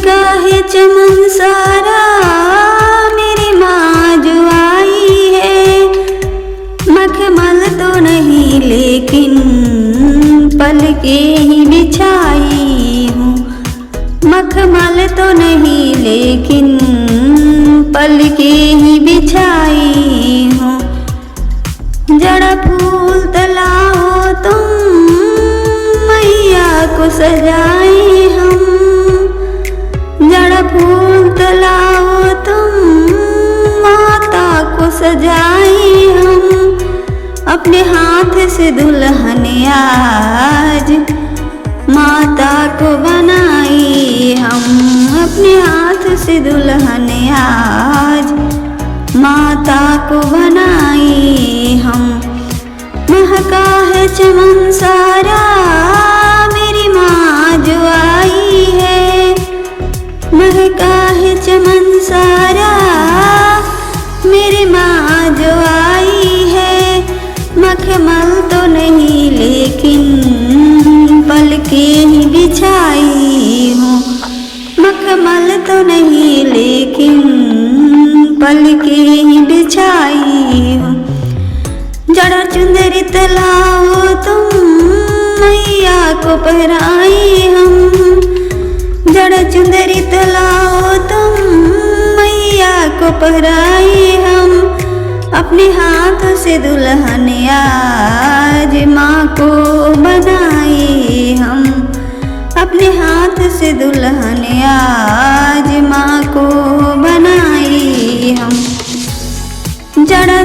महका है चमन सारा मेरी माँ जो आई है। मखमल तो नहीं लेकिन पलके ही बिछाई हूँ। मखमल तो नहीं लेकिन पलके ही बिछाई हूँ। जड़ा फूल तलाओ तुम मैया को सजाए हम। जड़ा फूल तलाओ तुम माता को सजाए हम। अपने हाथ से दुल्हन आज माता को बनाई हम। अपने हाथ से दुल्हन आज माता को बनाई हम। महका है चमन सारा मेरी माँ जो आई है। महका है चमन सारा मेरी माँ जो आई है। मखमल तो नहीं लेकिन पलके ही बिछाई हूँ। मखमल तो नहीं लेकिन पलके ही बिछाई हूँ। जड़ा चुंदरी तलाओ तुम मैया को पहराई हम। जड़ा चुंदरी तलाओ तुम मैया को पहराई हम। अपने हाथ से दुल्हन आज माँ को बनाई हम। अपने हाथ से दुल्हन आज माँ को बनाई हम। जड़ा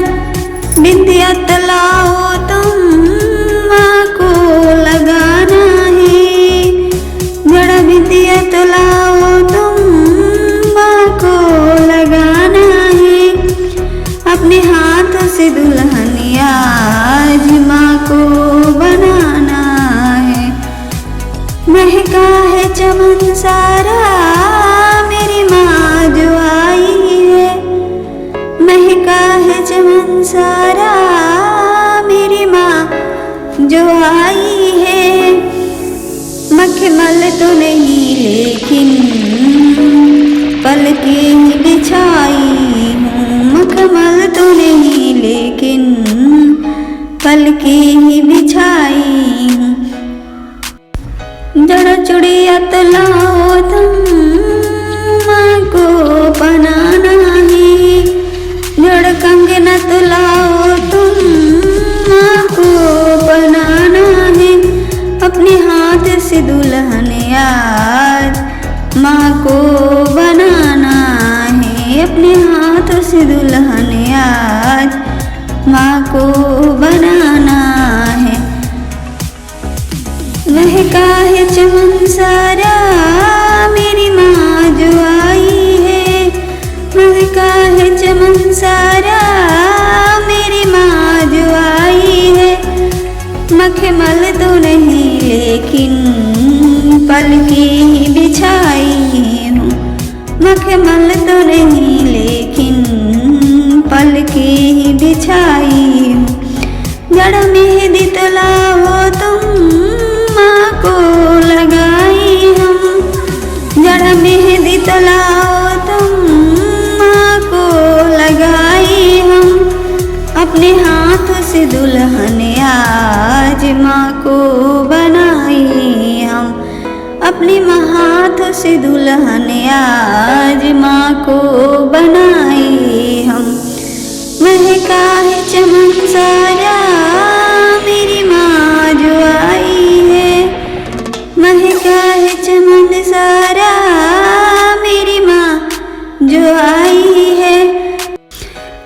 बिंदिया तलाओ तुम माँ को लगाना है। जड़ा बिंदिया तलाओ तुम माँ को लगाना है। अपने हाथ से दुल्हन आज माँ को बनाना है। महका है चमन सारा मेरी माँ जो आई है। महका है चमन सारा मेरी माँ जो आई है। मखमल तो नहीं लेकिन पलके ही बिछाई हूँ। मखमल तो नहीं लेकिन पलके ही बिछाई हूँ। जड़ा चूड़िया तलाओ तुम माँ को बनाना है। जड़ कंगना तलाओ तुम माँ को बनाना है। अपने हाथ से दुल्हन आज माँ को बनाना है। अपने हाथ से दुल्हन आज माँ को बनाना है। महका है चमन सारा मेरी माँ जो आई है। महका है चमन सारा मेरी माँ जो आई है। मखमल तो नहीं लेकिन पलके ही बिछाई हूँ। मखमल तो नहीं लेकिन पलके ही बिछाई हूँ। जड़ा मेहंदी तलाओ तुम माँ को लगाई हम। जड़ा मेहंदी तलाओ तुम माँ को लगाई हम। अपने हाथ से दुल्हन आज माँ को बनाई हम। अपने हाथ से दुल्हन आज माँ को बनाई हम। महका है चमन सारा मेरी माँ जो आई है। महका है चमन सारा मेरी माँ जो आई है।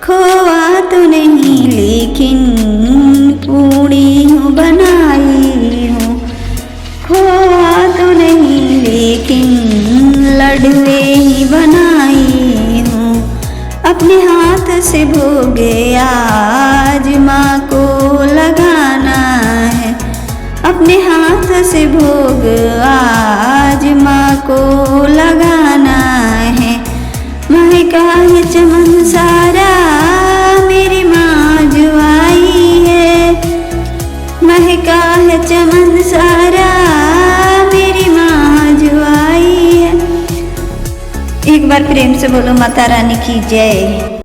खोआ तो नहीं लेकिन पूड़ी हूँ बनाई हूँ। खोआ तो नहीं लेकिन लडुए ही बनाई हूँ। अपने हाथ से भोगे आज माँ को लगाना है। अपने हाथ से भोग आज माँ को लगाना है। महका है चमन सारा मेरी माँ जो आई है। महका है चमन सारा मेरी माँ जो आई है। एक बार प्रेम से बोलो माता रानी की जय।